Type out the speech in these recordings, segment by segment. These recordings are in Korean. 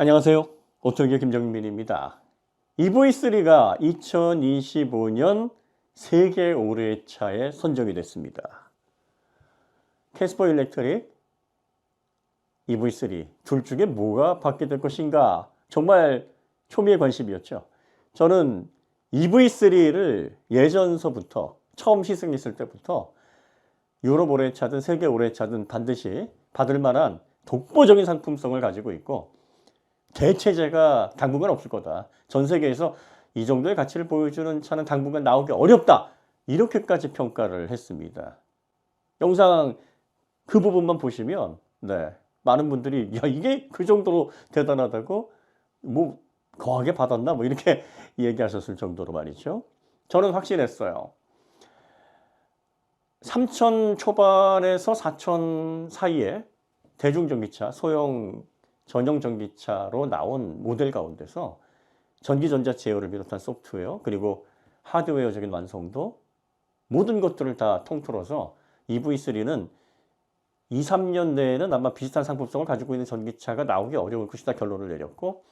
안녕하세요. 오토기의 김정민입니다. EV3가 2025년 세계 올해의 차에 선정이 됐습니다. 캐스퍼 일렉트릭, EV3 둘 중에 뭐가 받게 될 것인가? 정말 초미의 관심이었죠. 저는 EV3를 예전서부터 처음 시승했을 때부터 유럽 올해의 차든 세계 올해의 차든 반드시 받을 만한 독보적인 상품성을 가지고 있고 대체제가 당분간 없을 거다. 전 세계에서 이 정도의 가치를 보여주는 차는 당분간 나오기 어렵다. 이렇게까지 평가를 했습니다. 영상 그 부분만 보시면 많은 분들이 야 이게 그 정도로 대단하다고 뭐 거하게 받았나 뭐 이렇게 얘기하셨을 정도로 말이죠. 저는 확신했어요. 3천 초반에서 4천 사이에 대중전기차, 소형 전용 전기차로 나온 모델 가운데서 전기전자 제어를 비롯한 소프트웨어 그리고 하드웨어적인 완성도 모든 것들을 다 통틀어서 EV3는 2, 3년 내에는 아마 비슷한 상품성을 가지고 있는 전기차가 나오기 어려울 것이다 결론을 내렸고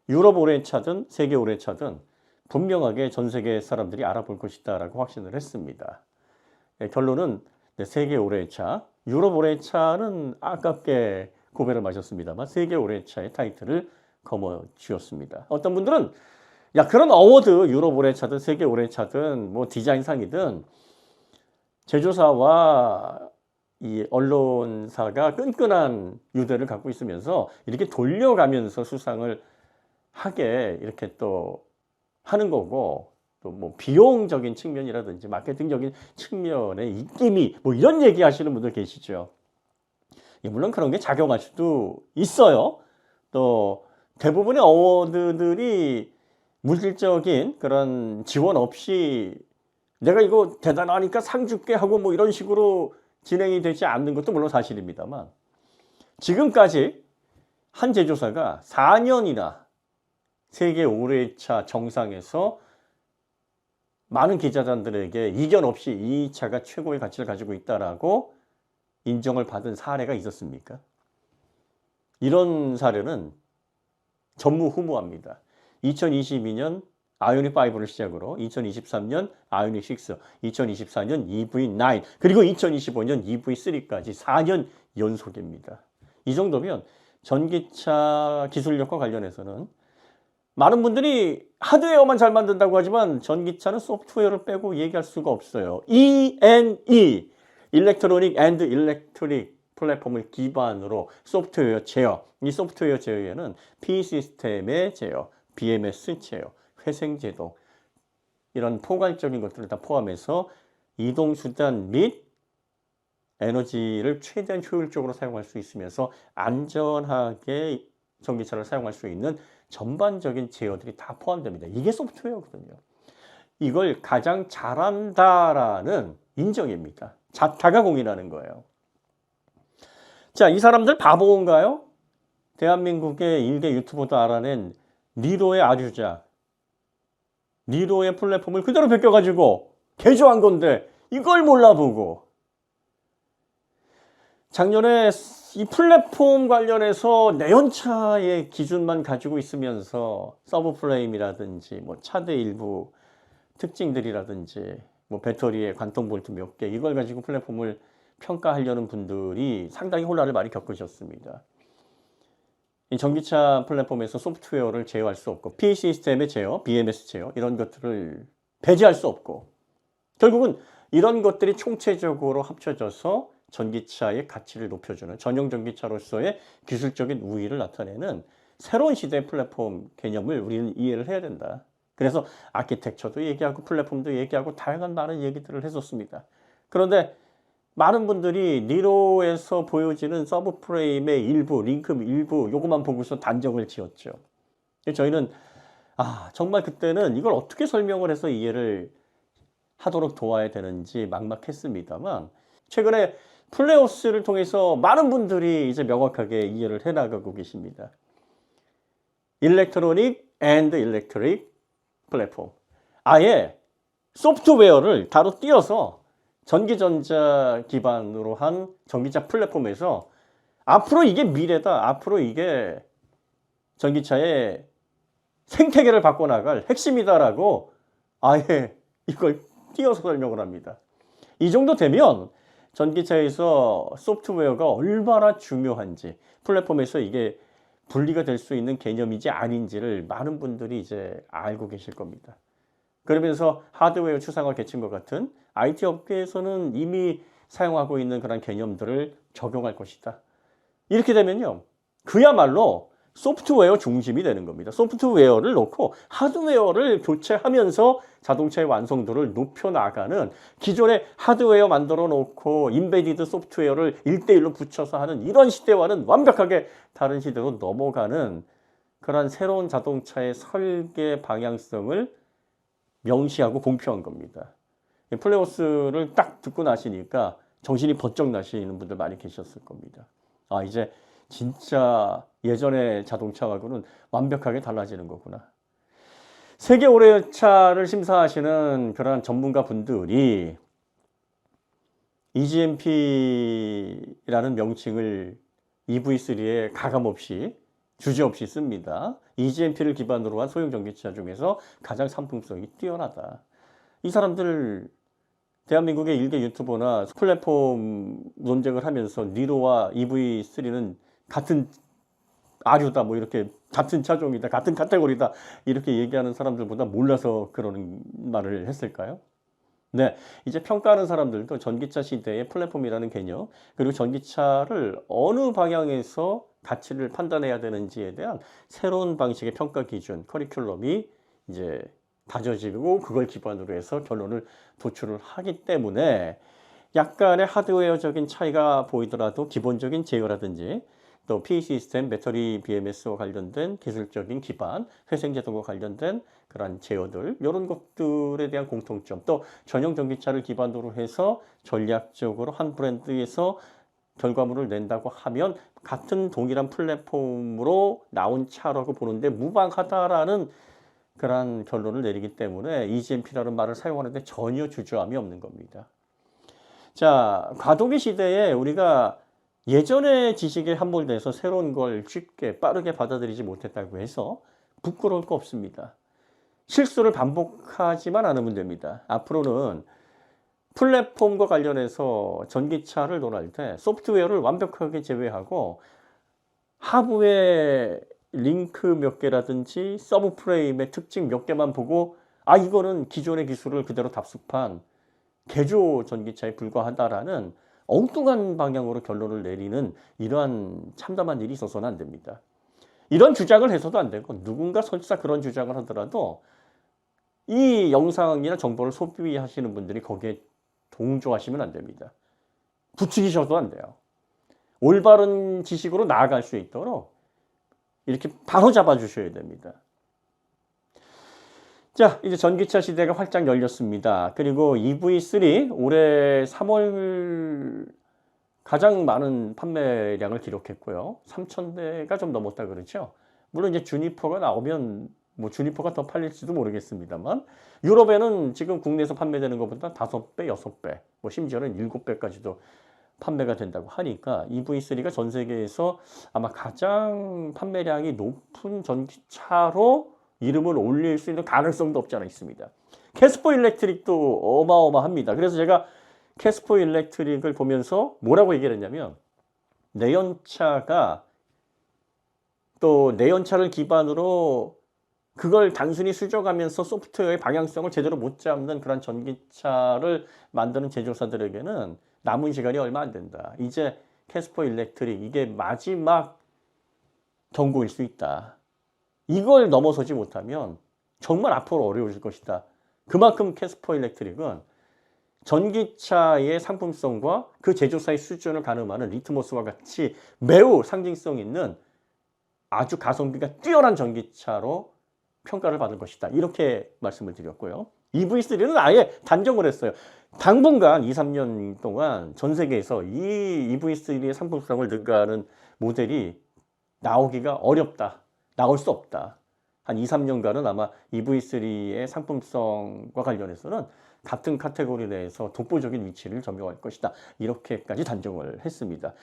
유럽 올해의 차든 세계 올해의 차든 분명하게 전 세계 사람들이 알아볼 것이다 라고 확신을 했습니다. 결론은 세계 올해의 차, 유럽 올해의 차는 아깝게 고배를 마셨습니다만 세계 올해의 차의 타이틀을 거머쥐었습니다. 어떤 분들은 야 그런 어워드 유럽 올해의 차든 세계 올해의 차든 뭐 디자인상이든 제조사와 이 언론사가 끈끈한 유대를 갖고 있으면서 이렇게 돌려가면서 수상을 하게 이렇게 또 하는 거고 또 뭐 비용적인 측면이라든지 마케팅적인 측면의 입김이 뭐 이런 얘기 하시는 분들 계시죠. 물론 그런 게 작용할 수도 있어요. 또 대부분의 어워드들이 물질적인 그런 지원 없이 내가 이거 대단하니까 상 줄게 하고 뭐 이런 식으로 진행이 되지 않는 것도 물론 사실입니다만 지금까지 한 제조사가 4년이나 세계 올해의 차 정상에서 많은 기자단들에게 이견 없이 이 차가 최고의 가치를 가지고 있다라고 인정을 받은 사례가 있었습니까? 이런 사례는 전무후무합니다. 2022년 아이오닉 5를 시작으로 2023년 아이오닉 6, 2024년 EV9 그리고 2025년 EV3까지 4년 연속입니다. 이 정도면 전기차 기술력과 관련해서는 많은 분들이 하드웨어만 잘 만든다고 하지만 전기차는 소프트웨어를 빼고 얘기할 수가 없어요. E&E 일렉트로닉 앤드 일렉트릭 플랫폼을 기반으로 소프트웨어 제어, 이 소프트웨어 제어에는 P시스템의 제어, BMS 제어, 회생제동 이런 포괄적인 것들을 다 포함해서 이동수단 및 에너지를 최대한 효율적으로 사용할 수 있으면서 안전하게 전기차를 사용할 수 있는 전반적인 제어들이 다 포함됩니다. 이게 소프트웨어거든요. 이걸 가장 잘한다라는 인정입니다. 자타가 공인하는 거예요. 자, 이 사람들 바보인가요? 대한민국의 일개 유튜버도 알아낸 니로의 아류작, 니로의 플랫폼을 그대로 베껴가지고 개조한 건데 이걸 몰라보고 작년에 이 플랫폼 관련해서 내연차의 기준만 가지고 있으면서 서브프레임이라든지 뭐 차대 일부 특징들이라든지 뭐 배터리에 관통 볼트 몇 개 이걸 가지고 플랫폼을 평가하려는 분들이 상당히 혼란을 많이 겪으셨습니다. 이 전기차 플랫폼에서 소프트웨어를 제어할 수 없고 P시스템의 제어, BMS 제어 이런 것들을 배제할 수 없고 결국은 이런 것들이 총체적으로 합쳐져서 전기차의 가치를 높여주는 전용 전기차로서의 기술적인 우위를 나타내는 새로운 시대의 플랫폼 개념을 우리는 이해를 해야 된다. 그래서 아키텍처도 얘기하고 플랫폼도 얘기하고 다양한 많은 얘기들을 했었습니다. 그런데 많은 분들이 니로에서 보여지는 서브프레임의 일부, 링크 일부 요것만 보고서 단정을 지었죠. 저희는 정말 그때는 이걸 어떻게 설명을 해서 이해를 하도록 도와야 되는지 막막했습니다만 최근에 플레오스를 통해서 많은 분들이 이제 명확하게 이해를 해나가고 계십니다. 일렉트로닉 앤드 일렉트릭 플랫폼. 아예 소프트웨어를 따로 띄어서 전기전자 기반으로 한 전기차 플랫폼에서 앞으로 이게 미래다. 앞으로 이게 전기차의 생태계를 바꿔나갈 핵심이다라고 아예 이걸 띄어서 설명을 합니다. 이 정도 되면 전기차에서 소프트웨어가 얼마나 중요한지, 플랫폼에서 이게 분리가 될 수 있는 개념인지 아닌지를 많은 분들이 이제 알고 계실 겁니다. 그러면서 하드웨어 추상화 계층과 같은 IT 업계에서는 이미 사용하고 있는 그런 개념들을 적용할 것이다. 이렇게 되면요, 그야말로 소프트웨어 중심이 되는 겁니다. 소프트웨어를 놓고 하드웨어를 교체하면서 자동차의 완성도를 높여나가는, 기존의 하드웨어 만들어 놓고 인베디드 소프트웨어를 1대1로 붙여서 하는 이런 시대와는 완벽하게 다른 시대로 넘어가는 그런 새로운 자동차의 설계 방향성을 명시하고 공표한 겁니다. 플레오스를 딱 듣고 나시니까 정신이 번쩍 나시는 분들 많이 계셨을 겁니다. 아, 이제 진짜 예전의 자동차하고는 완벽하게 달라지는 거구나. 세계 올해차를 심사하시는 그런 전문가 분들이 EGMP라는 명칭을 EV3에 가감없이 주저없이 씁니다. EGMP를 기반으로 한 소형 전기차 중에서 가장 상품성이 뛰어나다. 이 사람들 대한민국의 일개 유튜버나 플랫폼 논쟁을 하면서 니로와 EV3는 같은 아류다, 뭐 이렇게 같은 차종이다, 같은 카테고리다, 이렇게 얘기하는 사람들보다 몰라서 그러는 말을 했을까요? 네, 이제 평가하는 사람들도 전기차 시대의 플랫폼이라는 개념, 그리고 전기차를 어느 방향에서 가치를 판단해야 되는지에 대한 새로운 방식의 평가 기준, 커리큘럼이 이제 다져지고 그걸 기반으로 해서 결론을 도출을 하기 때문에 약간의 하드웨어적인 차이가 보이더라도 기본적인 제어라든지 또 PE 시스템, 배터리 BMS와 관련된 기술적인 기반, 회생제동과 관련된 그런 제어들, 이런 것들에 대한 공통점, 또 전용 전기차를 기반으로 해서 전략적으로 한 브랜드에서 결과물을 낸다고 하면 같은 동일한 플랫폼으로 나온 차라고 보는데 무방하다라는 그런 결론을 내리기 때문에 EGMP라는 말을 사용하는데 전혀 주저함이 없는 겁니다. 자, 과도기 시대에 우리가 예전의 지식에 함몰돼서 새로운 걸 쉽게 빠르게 받아들이지 못했다고 해서 부끄러울 거 없습니다. 실수를 반복하지만 않으면 됩니다. 앞으로는 플랫폼과 관련해서 전기차를 논할 때 소프트웨어를 완벽하게 제외하고 하부의 링크 몇 개라든지 서브 프레임의 특징 몇 개만 보고 아, 이거는 기존의 기술을 그대로 답습한 개조 전기차에 불과하다라는 엉뚱한 방향으로 결론을 내리는 이러한 참담한 일이 있어서는 안 됩니다. 이런 주장을 해서도 안 되고 누군가 설사 그런 주장을 하더라도 이 영상이나 정보를 소비하시는 분들이 거기에 동조하시면 안 됩니다. 부추기셔도 안 돼요. 올바른 지식으로 나아갈 수 있도록 이렇게 바로 잡아주셔야 됩니다. 자, 이제 전기차 시대가 활짝 열렸습니다. 그리고 EV3 올해 3월 가장 많은 판매량을 기록했고요. 3,000대가 좀 넘었다 그러죠. 물론 이제 주니퍼가 나오면 뭐 주니퍼가 더 팔릴지도 모르겠습니다만 유럽에는 지금 국내에서 판매되는 것보다 5배, 6배, 뭐 심지어는 7배까지도 판매가 된다고 하니까 EV3가 전 세계에서 아마 가장 판매량이 높은 전기차로 이름을 올릴 수 있는 가능성도 없지 않아 있습니다. 캐스퍼 일렉트릭도 어마어마합니다. 그래서 제가 캐스퍼 일렉트릭을 보면서 뭐라고 얘기를 했냐면 내연차가 또 내연차를 기반으로 그걸 단순히 수정하면서 소프트웨어의 방향성을 제대로 못 잡는 그런 전기차를 만드는 제조사들에게는 남은 시간이 얼마 안 된다. 이제 캐스퍼 일렉트릭 이게 마지막 경고일 수 있다. 이걸 넘어서지 못하면 정말 앞으로 어려워질 것이다. 그만큼 캐스퍼 일렉트릭은 전기차의 상품성과 그 제조사의 수준을 가늠하는 리트머스와 같이 매우 상징성 있는 아주 가성비가 뛰어난 전기차로 평가를 받을 것이다. 이렇게 말씀을 드렸고요. EV3는 아예 단정을 했어요. 당분간 2, 3년 동안 전 세계에서 이 EV3의 상품성을 능가하는 모델이 나오기가 어렵다. 나올 수 없다. 한 2, 3년간은 아마 EV3의 상품성과 관련해서는 같은 카테고리 내에서 독보적인 위치를 점유할 것이다. 이렇게까지 단정을 했습니다.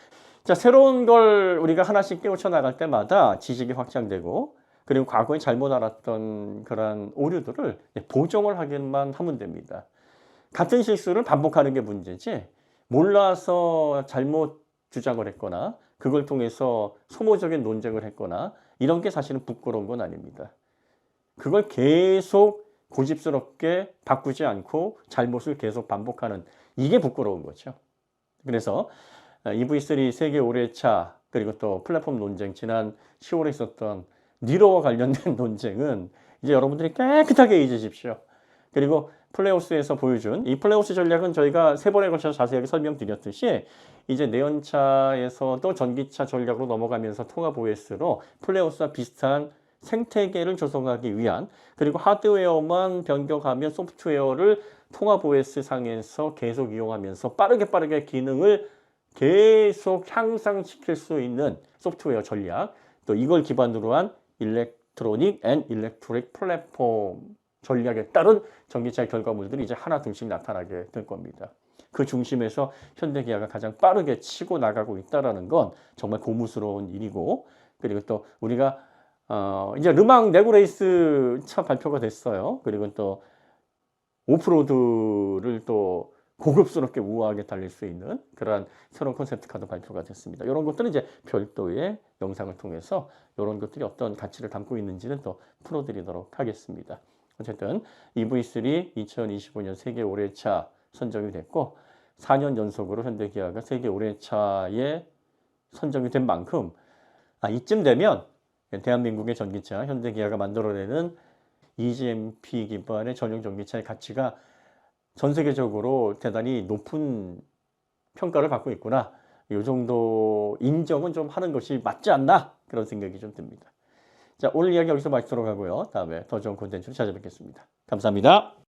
자, 새로운 걸 우리가 하나씩 깨우쳐 나갈 때마다 지식이 확장되고 그리고 과거에 잘못 알았던 그런 오류들을 보정을 하기만 하면 됩니다. 같은 실수를 반복하는 게 문제지 몰라서 잘못 주장을 했거나 그걸 통해서 소모적인 논쟁을 했거나 이런 게 사실은 부끄러운 건 아닙니다. 그걸 계속 고집스럽게 바꾸지 않고 잘못을 계속 반복하는 이게 부끄러운 거죠. 그래서 EV3 세계 5회차 그리고 또 플랫폼 논쟁 지난 10월에 있었던 니로와 관련된 논쟁은 이제 여러분들이 깨끗하게 잊으십시오. 그리고 플레오스에서 보여준 이 플레오스 전략은 저희가 3번에 걸쳐서 자세하게 설명드렸듯이 이제 내연차에서도 전기차 전략으로 넘어가면서 통합 OS로 플레오스와 비슷한 생태계를 조성하기 위한 그리고 하드웨어만 변경하면 소프트웨어를 통합 OS 상에서 계속 이용하면서 빠르게 기능을 계속 향상시킬 수 있는 소프트웨어 전략 또 이걸 기반으로 한 일렉트로닉 앤 일렉트릭 플랫폼 전략에 따른 전기차의 결과물들이 이제 하나 둘씩 나타나게 될 겁니다. 그 중심에서 현대기아가 가장 빠르게 치고 나가고 있다는 건 정말 고무스러운 일이고 그리고 또 우리가 이제 르망 내구레이스 차 발표가 됐어요. 그리고 또 오프로드를 또 고급스럽게 우아하게 달릴 수 있는 그러한 새로운 콘셉트카도 발표가 됐습니다. 이런 것들은 이제 별도의 영상을 통해서 이런 것들이 어떤 가치를 담고 있는지는 또 풀어드리도록 하겠습니다. 어쨌든 EV3 2025년 세계 5회차 선정이 됐고 4년 연속으로 현대기아가 세계 5회차에 선정이 된 만큼 이쯤 되면 대한민국의 전기차 현대기아가 만들어내는 EGMP 기반의 전용 전기차의 가치가 전 세계적으로 대단히 높은 평가를 받고 있구나. 이 정도 인정은 좀 하는 것이 맞지 않나? 그런 생각이 좀 듭니다. 자, 오늘 이야기 여기서 마치도록 하고요. 다음에 더 좋은 콘텐츠로 찾아뵙겠습니다. 감사합니다.